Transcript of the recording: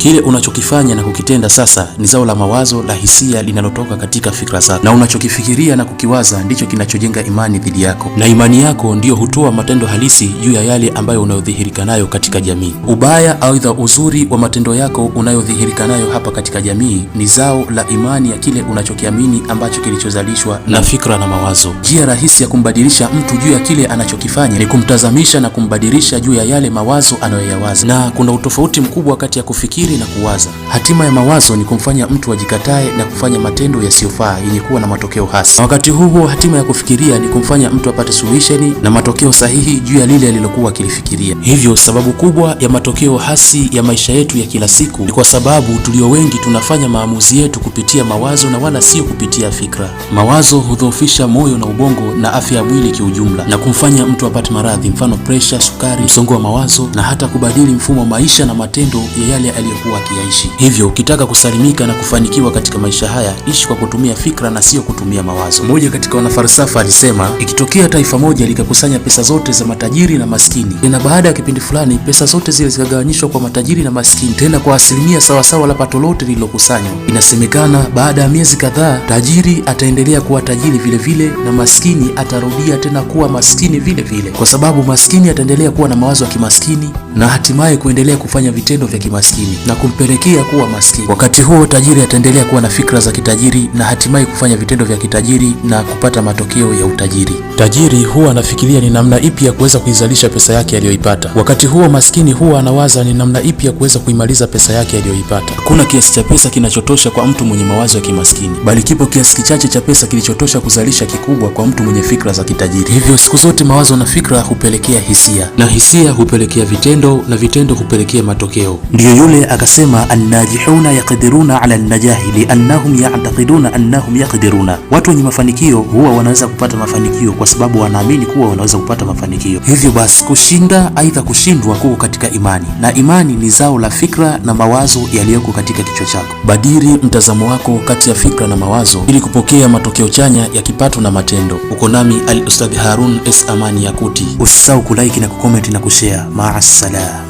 Kile unachokifanya na kukitenda sasa ni zao la mawazo la hisia linalotoka katika fikra zako, na unachokifikiria na kukiwaza ndicho kinachojenga imani dhidi yako, na imani yako ndiyo hutoa matendo halisi juu ya yale ambayo unayodhihirika nayo katika jamii. Ubaya aidha uzuri wa matendo yako unayodhihirika nayo hapa katika jamii ni zao la imani ya kile unachokiamini ambacho kilichozalishwa na fikra na mawazo. Njia rahisi ya kumbadilisha mtu juu ya kile anachokifanya ni kumtazamisha na kumbadilisha juu ya yale mawazo anayoyawaza, na kuna utofauti mkubwa kati ya kufikiri na kuwaza. Hatima ya mawazo ni kumfanya mtu ajikatae na kufanya matendo yasiyofaa yenye kuwa na matokeo hasi. Wakati huo hatima ya kufikiria ni kumfanya mtu apate solution na matokeo sahihi juu ya lile alilokuwa akilifikiria. Hivyo sababu kubwa ya matokeo hasi ya maisha yetu ya kila siku ni kwa sababu tulio wengi tunafanya maamuzi yetu kupitia mawazo na wala sio kupitia fikra. Mawazo hudhoofisha moyo na ubongo na afya ya mwili kiujumla, na kumfanya mtu apate maradhi, mfano pressure, sukari, msongo wa mawazo, na hata kubadili mfumo wa maisha na matendo ya yale aliyokuwa akiyaishi. Hivyo ukitaka kusalimika na kufanikiwa katika maisha haya, ishi kwa kutumia fikra na sio kutumia mawazo. Mmoja katika wanafalsafa alisema, ikitokea taifa moja likakusanya pesa zote za matajiri na maskini, tena baada ya kipindi fulani pesa zote zile zikagawanyishwa kwa matajiri na maskini, tena kwa asilimia sawasawa la pato lote lililokusanywa, inasemekana baada ya miezi kadhaa tajiri ataendelea kuwa tajiri vile vile na maskini atarudia tena kuwa maskini vile vile, kwa sababu maskini ataendelea kuwa na mawazo ya kimaskini na hatimaye kuendelea kufanya vitendo vya kimaskini na kumpelekea kuwa maskini. Wakati huo tajiri ataendelea kuwa na fikra za kitajiri na hatimaye kufanya vitendo vya kitajiri na kupata matokeo ya utajiri. Tajiri huwa anafikiria ni namna ipi ya kuweza kuizalisha pesa yake aliyoipata, wakati huo maskini huwa anawaza ni namna ipi ya kuweza kuimaliza pesa yake aliyoipata. Hakuna kiasi cha pesa kinachotosha kwa mtu mwenye mawazo ya kimaskini, bali kipo kiasi kichache cha pesa kilichotosha kuzalisha kikubwa kwa mtu mwenye fikra za kitajiri. Hivyo siku zote mawazo na fikra hupelekea hisia, na hisia hupelekea vitendo, na vitendo hupelekea matokeo. Ndiyo yule akasema, annajihuna yaqdiruna ala najahi liannahum ya'taqiduna annahum yaqdiruna. Watu wenye mafanikio huwa wanaweza kupata mafanikio kwa sababu wanaamini kuwa wanaweza kupata mafanikio. Hivyo basi kushinda aidha kushindwa kuko katika imani, na imani ni zao la fikra na mawazo yaliyoko katika kichwa chako. Badili mtazamo wako kati ya fikra na mawazo ili kupokea matokeo chanya ya kipato na matendo. Uko nami Al-Ustadh Harun S. Amani Yakuti. Usisahau kulike na kucomment na kushare. Ma'as salam.